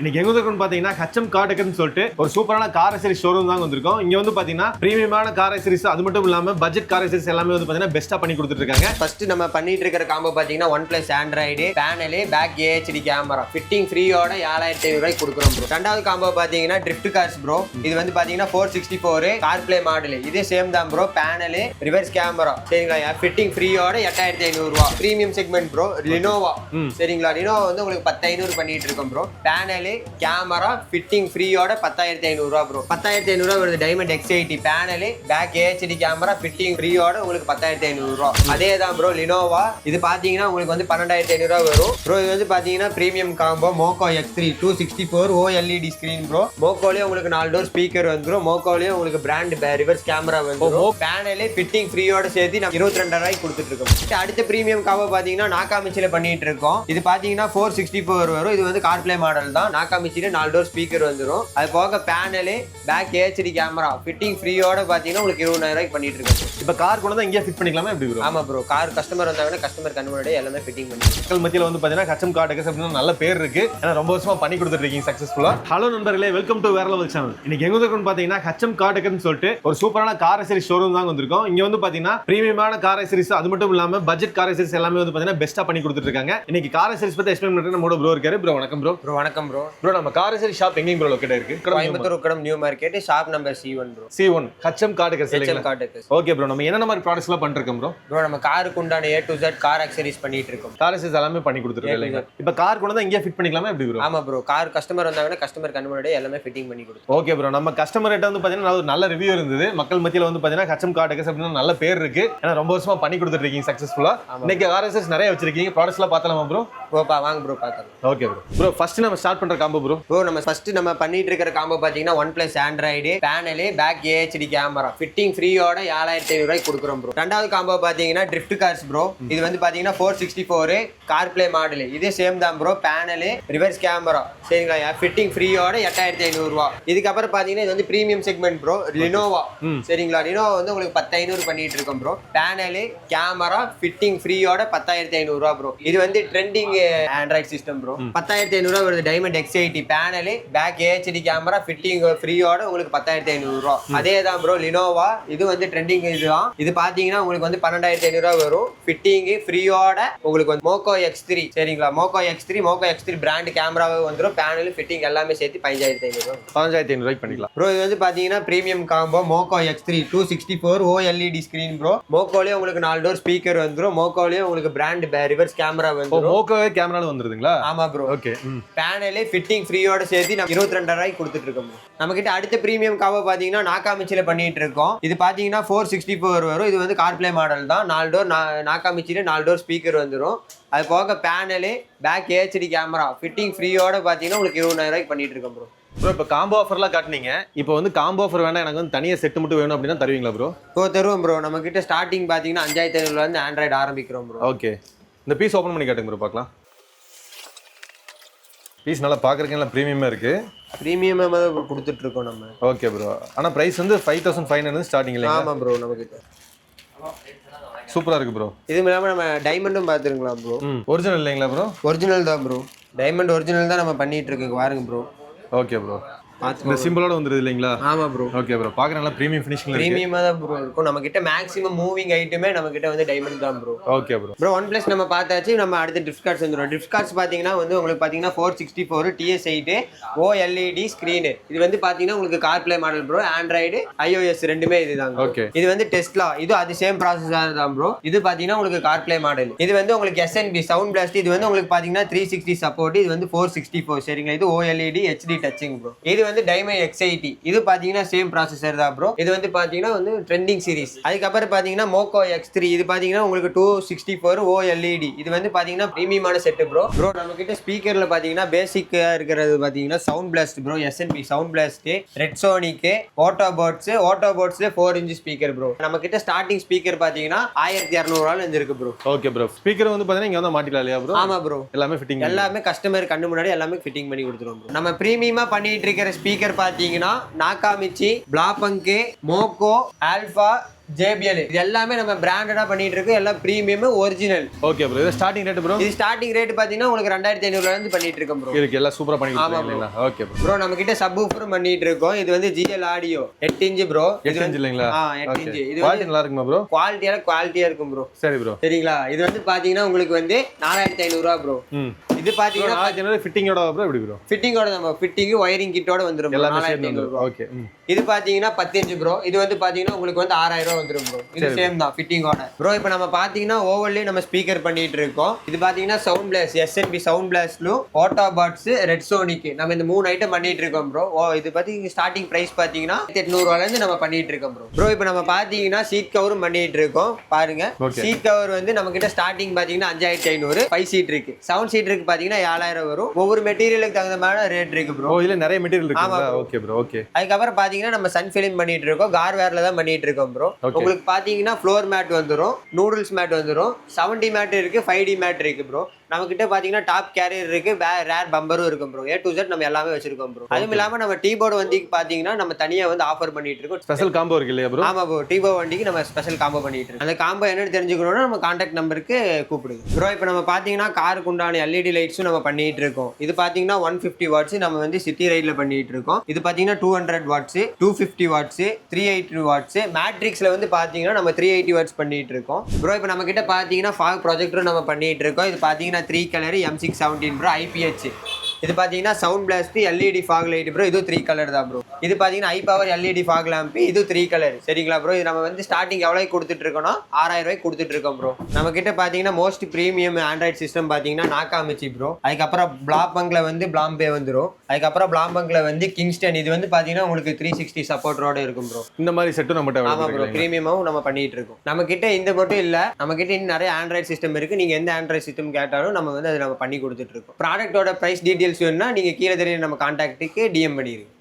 இன்னைக்கு எங்க இருக்குன்னு பாத்தீங்கன்னா ஹச்எம் கார் டெக்கர்னு சொல்லிட்டு ஒரு சூப்பரான கார் அக்சசரிஸ் ஷோரூம் தான் வந்திருக்கோம். இங்க வந்து பாத்தீங்கன்னா பிரீமியமான கார் அக்சசரிஸ் அது மட்டும் இல்லாம பட்ஜெட் கார் அக்சசரிஸ் எல்லாமே வந்து பாத்தீங்கன்னா பெஸ்டா பண்ணி கொடுத்துட்டு இருக்காங்க. ஃபர்ஸ்ட் நம்ம பண்ணிட்டு இருக்கிற காம்போ பாத்தீங்கன்னா OnePlus Android panel back AHD camera fitting ஃப்ரீயோட 7500 ரூபாய்க்கு கொடுக்குறோம் ப்ரோ. ரெண்டாவது காம்போ பாத்தீங்கன்னா ட்ரிஃப்ட் கார்ஸ் ப்ரோ. இது வந்து பாத்தீங்கன்னா 464 கார் பிளே மாடல். இதே சேம் தான் ப்ரோ. பேனல் ரிவர்ஸ் கேமரா சரிங்களா, ஃபிட்டிங் ஃப்ரீயோட 8500 ரூபாய். Premium segment bro. லினோவா சரிங்களா, லினோவா வந்து உங்களுக்கு 10500 பண்ணிட்டு இருக்கோம் ப்ரோ. பேனல் கேமரா ஃபிட்டிங் ஃப்ரீயோட 10500 ரூபாய் ப்ரோ. 10500 ரூபாய் வருது. Diamond X80 panel back AHD camera fitting ஃப்ரீயோட உங்களுக்கு 10500 ரூபாய். அதே தான் ப்ரோ லினோவா. இது பாத்தீங்கன்னா உங்களுக்கு வந்து 12500 ரூபாய் வரும் ப்ரோ. இது வந்து பாத்தீங்கன்னா premium combo Moko X3 264 OLED screen bro. மோக்கோலயே உங்களுக்கு 4 டோர் ஸ்பீக்கர் வந்துரும். மோக்கோலயே உங்களுக்கு பிராண்ட் ரிவர்ஸ் கேமரா வந்துரும். பேனல் ஃபிட்டிங் ஃப்ரீயோட சேர்த்து நம்ம 22000 ரூபாய்க்கு கொடுத்துட்டு இருக்கோம். அடுத்த பிரீமியம் காம்போ பாத்தீங்கன்னா நாகாமிச்சில பண்ணிட்டு இருக்கோம். இது பாத்தீங்கன்னா 464 வரும். இது வந்து கார் பிளே மாடல் தான். நாகாமிச்சில 4 டோர் ஸ்பீக்கர் வந்துரும். அது போக panel back AHD camera fitting ஃப்ரீயோட பாத்தீங்கன்னா உங்களுக்கு 20000 ரூபாய்க்கு பண்ணிட்டு இருக்கோம். இப்ப கார் கொண்டு வந்து இங்கே ஃபிட் பண்ணிக்கலாமா எப்படி ப்ரோ? ஆமா ப்ரோ. கார் கஸ்டமர் வந்தாங்கன்னா கஸ்டமர் கன்வெர்ட் எல்லாமே ஃபிட்டிங் பண்ணி மக்கள் மத்தியில வந்து பாத்தீங்கன்னா ஹச்எம் கார் டெக்கர்ஸ் அப்படின்னு நல்ல பேர் இருக்கு. ஏன்னா ரொம்ப வருஷமா பண்ணி கொடுத்துட்டு இருக்கீங்க சக்சஸ்ஃபுல்லா. ஹலோ நண்பர்களே, வெல்கம் டு வேற லெவல் சேனல். இன்னைக்கு எங்க இருக்குன்னு பாத்தீங்கன்னா ஹச்எம் கார் டெக்கர்னு சொல்லிட்டு ஒரு சூப்பரான கார் அக்சசரிஸ் ஷோரூம் தான் வந்திருக்கோம். இங்க வந்து பாத்தீங்கன்னா பிரீமியமான கார் அக்சசரிஸ் அது மட்டும் இல்லாம பட்ஜெட் கார் அக்சசரிஸ் எல்லாமே வந்து பாத்தீங்கன்னா பெஸ்டா பண்ணி கொடுத்துட்டு இருக்காங்க. இன்னைக்கு கார் அக்சசரிஸ் பத்தி எக்ஸ்பிளைன் பண்றது நம்மளோட ப்ரோ இருக்காரு. ப்ரோ வணக்கம் ப்ரோ. ப்ரோ வணக்கம் ப்ரோ. ப்ரோ நம்ம கார் அக்சசரிஸ் ஷாப் எங்க ப்ரோ லொகேட் இருக்கு? Coimbatore Ukkadam new market shop number C1 bro. C1 HM car decors HM car decors. Okay bro, நம்ம என்னென்ன மாதிரி ப்ராடக்ட்ஸ் எல்லாம் பண்ணிருக்கோம் ப்ரோ? ப்ரோ நம்ம காருக்கு உண்டான A to Z car accessories பண்ணிட்டு இருக்கோம். கார் அக்சசரிஸ் எல்லாமே பண்ணி கொடுத்துருக்கோம் இல்லைங்க. இப்ப கார் கொண்டு வந்து இங்கே ஃபிட் பண்ணிக்கலாமா எப்படி ப்ரோ? ஆமா ப்ரோ. கார் கஸ்டமர் வந்தாங்கன்னா கஸ்டமர் கன்வெர்ட் எல்லாமே ஃபிட்டிங் பண்ணி கொடுத்தோம். ஓகே ப்ரோ, நம்ம கஸ்டமர் கிட்ட வந்து பாத்தீங்கன்னா ஒரு நல்ல ரிவ்யூ இருந்தது. மக்கள் மத்தியில வந்து பாத்தீங்கன்னா ஹச்எம் கார் டெக்கர்ஸ் அப்படின்னு நல்ல பேர் இருக்கு. ஏன்னா ரொம்ப வருஷமா பண்ணி கொடுத்துட்டு இருக்கீங்க சக்சஸ்ஃபுல்லா. இன்னைக்கு கார் அக்சசரிஸ் நிறைய வச்சிருக்கீங்க. ப்ராடக்ட்ஸ் எல்லாம் பார்த்தலாமா ப்ரோ? ஓப்பா வாங்க ப்ரோ பார்த்தலாம். Okay bro. ப்ரோ ஃபர்ஸ்ட் நம்ம ஸ்டார்ட் பண்ற காம்போ ப்ரோ. ப்ரோ நம்ம ஃபர்ஸ்ட் நம்ம பண்ணிட்டு இருக்கிற காம்போ பாத்தீங்கன்னா OnePlus Android panel back AHD camera fitting ஃப்ரீயோட 7500 ரூபாய்க்கு கொடுக்குறோம் ப்ரோ. ரெண்டாவது காம்போ பாத்தீங்கன்னா ட்ரிஃப்ட் கார்ஸ் ப்ரோ. இது வந்து பாத்தீங்கன்னா 464 கார் பிளே மாடல். இதே சேம் தான் ப்ரோ. பேனல் ரிவர்ஸ் கேமரா சரிங்களா, ஃபிட்டிங் ஃப்ரீயோட 8500 ரூபாய். இதுக்கப்புறம் பாத்தீங்கன்னா இது வந்து பிரீமியம் செக்மெண்ட் ப்ரோ. லினோவா சரிங்களா, லினோவா வந்து உங்களுக்கு 10500 பண்ணிட்டு இருக்கோம் ப்ரோ. பேனல் கேமரா ஃபிட்டிங் ஃப்ரீயோட 10500 ரூபாய் ப்ரோ. இது வந்து ட்ரெண்டிங் ஆண்ட்ராய்ட் சிஸ்டம் ப்ரோ. 10500 ரூபாய் வருது. Diamond X80 panel back AHD camera fitting ஃப்ரீயோட உங்களுக்கு 10500 ரூபாய். அதே தான் ப்ரோ லினோவா. இது வந்து ட்ரெண்டிங் இதுதான். இது பாத்தீங்கன்னா உங்களுக்கு வந்து 12500 ரூபாய் வரும். ஃபிட்டிங் ஃப்ரீயோட உங்களுக்கு வந்து மோக்கோ X3 சரிங்களா, மோக்கோ X3 பிராண்ட் கேமராவே வந்துரும். பேனல் ஃபிட்டிங் எல்லாமே சேர்த்து 15500 ரூபாய்க்கு பண்ணிக்கலாம் ப்ரோ. இது வந்து பாத்தீங்கன்னா premium combo Moko X3 264 OLED screen bro. மோக்கோலயே உங்களுக்கு 4 டோர் ஸ்பீக்கர் வந்துரும். மோக்கோலயே உங்களுக்கு பிராண்ட் ரிவர்ஸ் கேமரா வந்துரும். மோக்கோவே கேமரால வந்துருதுங்களா? ஆமா ப்ரோ. ஓகே. பேனல் ஃபிட்டிங் ஃப்ரீயோட சேர்த்து நம்ம 22000 ரூபாய்க்கு கொடுத்துட்டு இருக்கோம். நம்ம கிட்ட அடுத்த பிரீமியம் காம்போ பாத்தீங்கன்னா நாகாமிச்சில பண்ணிட்டு இருக்கோம். இது பாத்தீங்கன்னா 464 வரும். இது வந்து கார் பிளே மாடல் தான். 4 டோர் நாகாமிச்சில 4 டோர் ஸ்பீக்கர் வந்துரும். அது போக panel back AHD camera fitting ஃப்ரீயோட பாத்தீங்கன்னா உங்களுக்கு 20000 ரூபாய்க்கு பண்ணிட்டு இருக்கோம் ப்ரோ. ப்ரோ இப்போ காம்போ ஆஃபர்லாம் காட்டுனீங்க. இப்போ வந்து காம்போ ஆஃபர் வேணா எனக்கு வந்து தனியாக செட் மட்டும் வேணும் அப்படின்னா தருவீங்களா ப்ரோ? தருவோம் ப்ரோ. நம்ம கிட்ட ஸ்டார்டிங் பாத்தீங்கன்னா 5500 இருந்து ஆண்ட்ராய்டு ஆரம்பிக்கிறோம் ப்ரோ. ஓகே, இந்த பீஸ் ஓப்பன் பண்ணி காட்டுங்க ப்ரோ பார்க்கலாம். பீஸ் நல்லா பார்க்குறதுக்கு நல்லா ப்ரீமியமாக இருக்கு. ப்ரீமியமாக கொடுத்துட்டு இருக்கோம் நம்ம. Okay bro. ஆனால் ப்ரைஸ் வந்து 5500 ஸ்டார்டிங் இல்லைங்க? ஆமாம் ப்ரோ. நம்ம கிட்ட சூப்பராக இருக்கு ப்ரோ. இது இல்லாமல் நம்ம டைமண்டும் பார்த்துருங்களா ப்ரோ? ஒரிஜினல் இல்லைங்களா ப்ரோ? ஒரிஜினல் தான் ப்ரோ. டைமண்ட் ஒரிஜினல் தான் நம்ம பண்ணிட்டு இருக்கோம் பாருங்க ப்ரோ. Okay bro. இந்த சிம்பிளோட வந்துருது இல்லைங்களா? ஆமா ப்ரோ. Okay bro. பார்க்குற நல்லா ப்ரீமியம் ஃபினிஷிங்ல இருக்கு. ப்ரீமியமா தான் ப்ரோ இருக்கும். நம்ம கிட்ட மேக்ஸிமம் மூவிங் ஐட்டமே நம்ம கிட்ட வந்து டைமண்ட் தான் bro. Okay bro. Bro OnePlus நம்ம பார்த்தாச்சு. நம்ம அடுத்து ட்ரிஃப்ட் கார்ட்ஸ் வந்துரும். ட்ரிஃப்ட் கார்ட்ஸ் பாத்தீங்கன்னா வந்து உங்களுக்கு பாத்தீங்கன்னா 464 TS8 OLED ஸ்கிரீன். இது வந்து பாத்தீங்கன்னா உங்களுக்கு car play model bro. Android iOS ரெண்டுமே இதுதான். ஓகே. இது வந்து டெஸ்லா. இது அது சேம் ப்ராசஸர் தான் ப்ரோ. இது பாத்தீங்கன்னா உங்களுக்கு கார் பிளே மாடல். இது வந்து உங்களுக்கு SNB சவுண்ட் பிளாஸ்ட். இது வந்து உங்களுக்கு பாத்தீங்கன்னா 360 சப்போர்ட். இது வந்து 464 சரிங்களா. இது OLED HD டச்சிங் ப்ரோ. இது வந்து டைமண்ட் X80. இது பாத்தீங்கன்னா சேம் ப்ராசஸர் தான் ப்ரோ. இது வந்து பாத்தீங்கன்னா வந்து ட்ரெண்டிங் சீரிஸ். அதுக்கப்புறம் பாத்தீங்கன்னா மோக்கோ X3. இது பாத்தீங்கன்னா உங்களுக்கு 264 OLED. இது வந்து பாத்தீங்கன்னா பிரீமியமான செட் ப்ரோ. ப்ரோ நம்ம கிட்ட ஸ்பீக்கர்ல பாத்தீங்கன்னா பேசிக்கா இருக்கிறது பாத்தீங்கன்னா sound blast bro. SNB sound blast, red sonic, ஓட்டோபோட்ஸ்ல 4 இன்ச் ஸ்பீக்கர் ப்ரோ. நம்ம கிட்ட ஸ்டார்டிங் ஸ்பீக்கர் பாத்தீங்கன்னா 1200 ரூபாயில இருந்து இருக்கு ப்ரோ. Okay bro. ஸ்பீக்கர் வந்து பாத்தீங்கன்னா இங்க வந்து மாட்டிக்கலாம் இல்லையா ப்ரோ? ஆமா ப்ரோ. எல்லாமே ஃபிட்டிங் எல்லாமே கஸ்டமர் கண்ணு முன்னாடி எல்லாமே ஃபிட்டிங் பண்ணி கொடுத்துருவோம் ப்ரோ. நம்ம பிரீமியமா பண்ணிட்டு இருக்கிற ஸ்பீக்கர் பாத்தீங்கன்னா நாகாமிச்சி, பிளாபங்கு, மோக்கோ, ஆல்பா, JBL இது எல்லாமே நம்ம பிராண்டடா பண்ணிட்டு இருக்கோம். எல்லாம் பிரீமியம் ஒரிஜினல். Okay bro. இது ஸ்டார்டிங் ரேட் ப்ரோ? இது ஸ்டார்டிங் ரேட் பாத்தீங்கன்னா உங்களுக்கு 2500 ல இருந்து பண்ணிட்டு இருக்கோம் ப்ரோ. இருக்கு எல்லாம் சூப்பரா பண்ணி கொடுத்துருக்கீங்களா? Okay bro. ப்ரோ நம்ம கிட்ட சப்வூஃபர் பண்ணிட்டு இருக்கோம். இது வந்து GL audio 8 inch bro. 8 inch இல்லீங்களா? 8 இன்ச். இது குவாலிட்டி நல்லா இருக்குமா ப்ரோ? குவாலிட்டியா இருக்கும் ப்ரோ. சரி ப்ரோ. சரிங்களா? இது வந்து பாத்தீங்கன்னா உங்களுக்கு வந்து 4500 ரூபாய் ப்ரோ. இது பாத்தீங்கன்னா 4500 ஃபிட்டிங்கோட ப்ரோ எப்படி ப்ரோ? ஃபிட்டிங்கோட நம்ம ஃபிட்டிங் வயரிங் கிட்டோட வந்துரும் ப்ரோ. 4500 ரூபாய். ஓகே. இது பாத்தீங்கன்னா 10 இன்ச் ப்ரோ. இது வந்து பாத்தீங்கன்னா உங்களுக்கு வந்து 6000 ரூபாய் வந்துரும் ப்ரோ. இது சேம் தான் ஃபிட்டிங்கோட. ப்ரோ இப்போ நம்ம பாத்தீங்கன்னா ஓவர்லயே நம்ம ஸ்பீக்கர் பண்ணிட்டு இருக்கோம். இது பாத்தீங்கன்னா சவுண்ட் பிளாஸ்ட் SNB சவுண்ட் பிளாஸ்ட்லும் ஆட்டோபாட்ஸ் ரெட் சோனிக் நம்ம இந்த 3 ஐட்டம் பண்ணிட்டு இருக்கோம் ப்ரோ. இது பாத்தீங்கன்னா ஸ்டார்டிங் பிரைஸ் பாத்தீங்கன்னா 800 ரூபாயில இருந்து நம்ம பண்ணிட்டு இருக்கோம் ப்ரோ. ப்ரோ இப்போ நம்ம பாத்தீங்கன்னா சீட் கவரும் பண்ணிட்டு இருக்கோம். பாருங்க சீட் கவர் வந்து நம்ம கிட்ட ஸ்டார்டிங் பாத்தீங்கன்னா 5500 5 சீட் இருக்கு. 7 சீட் இருக்கு பாத்தீங்கன்னா 7000 வரும். ஒவ்வொரு மெட்டீரியலுக்கு தகுந்த மாதிரி ரேட் இருக்கு ப்ரோ. ஓ இதுல நிறைய மெட்டீரியல் இருக்குங்களா? Okay bro. ஓகே. அதுக்கப்புறம் பாத்தீங்கன்னா நம்ம சன் ஃபிலிம் பண்ணிட்டு இருக்கோம். கார்வேர்ல தான் பண்ணிட்டு இருக்கோம் ப்ரோ. உங்களுக்கு பாத்தீங்கன்னா ஃப்ளோர் மேட் வந்துரும், நூடுல்ஸ் மேட் வந்துரும், 70 மேட் இருக்கு, 5D மேட் இருக்கு ப்ரோ. நம்ம கிட்ட பாத்தீங்கன்னா டாப் கேரியர் இருக்கு, ரேர் பம்பரும் இருக்கும் ப்ரோ. A to Z நம்ம எல்லாமே வச்சிருக்கோம் ப்ரோ. அதுவும் இல்லாம நம்ம டீபோர்டு வந்து பாத்தீங்கன்னா நம்ம தனியா வந்து ஆஃபர் பண்ணிட்டு இருக்கோம். ஸ்பெஷல் காம்போ இருக்கு இல்லையா ப்ரோ? ஆமா ப்ரோ. டீபோர்டு வண்டிக்கு நம்ம ஸ்பெஷல் காம்போ பண்ணிட்டு இருக்கோம். அந்த காம்போ என்னன்னு தெரிஞ்சுக்கணும்னா நம்ம கான்டாக்ட் நம்பருக்கு கூப்பிடுங்க ப்ரோ. இப்போ நம்ம பாத்தீங்கன்னா காருக்கு உண்டான LED லைட்ஸும் நம்ம பண்ணிட்டு இருக்கோம். இது பாத்தீங்கன்னா 150 வாட்ஸ் நம்ம வந்து சிட்டி ரைட்ல பண்ணிட்டு இருக்கோம். இது பாத்தீங்கன்னா 200 வாட்ஸ், 250 வாட்ஸ், 380 வாட்ஸ். மேட்ரிக்ஸ்ல வந்து பாத்தீங்கன்னா நம்ம 380 வாட்ஸ் பண்ணிட்டு இருக்கோம் ப்ரோ. இப்போ நம்ம கிட்ட பாத்தீங்கன்னா ஃபாக் ப்ரொஜெக்டரும் நம்ம பண்ணிட்டு இருக்கோம். இது பாத்தீங்கன்னா 3 கலர் M617 ப்ரோ IPH. இது பாத்தீங்கன்னா sound blast LED fog light bro. இது 3 கலர் தான் ப்ரோ. இது பாத்தீங்கன்னா high power LED fog lamp. இது 3 கலர். சரிங்களா ப்ரோ? இது நம்ம வந்து ஸ்டார்டிங் எவ்வளவு கொடுத்துட்டு இருக்கோம்னா 6000 ரூபாய்க்கு கொடுத்துட்டு இருக்கோம் ப்ரோ. நம்ம கிட்ட பாத்தீங்கன்னா மோஸ்ட் பிரீமியம் ஆண்ட்ராய்ட் சிஸ்டம் பாத்தீங்கன்னா நாகாமிச்சி ப்ரோ. அதுக்கப்புறம் பிளாபங்க்ல வந்து பிளாம்பே வந்துரும். அதுக்கப்புறம் பிளாபங்க்ல வந்து கிங்ஸ்டன். இது வந்து பாத்தீங்கன்னா உங்களுக்கு 360 சப்போர்ட்டோட இருக்கும் ப்ரோ. இந்த மாதிரி செட்டும் நம்ம கிட்ட ஆமா ப்ரோ. பிரீமியமாவும் நம்ம பண்ணிட்டு இருக்கோம். நம்ம கிட்ட இந்த மட்டும் இல்ல, நம்ம கிட்ட இன்னும் நிறைய ஆண்ட்ராய்ட் சிஸ்டம் இருக்கு. நீங்க எந்த ஆண்ட்ராய்ட் சிஸ்டம் கேட்டாலும் நம்ம வந்து அதை நம்ம பண்ணி கொடுத்துட்டு இருக்கோம். ப்ராடக்ட்டோட பிரைஸ் டீடைல்ஸ் வேணும்னா நீங்க கீழே தெரிய நம்ம கான்டாக்ட்டுக்கு DM பண்ணிடுங்க.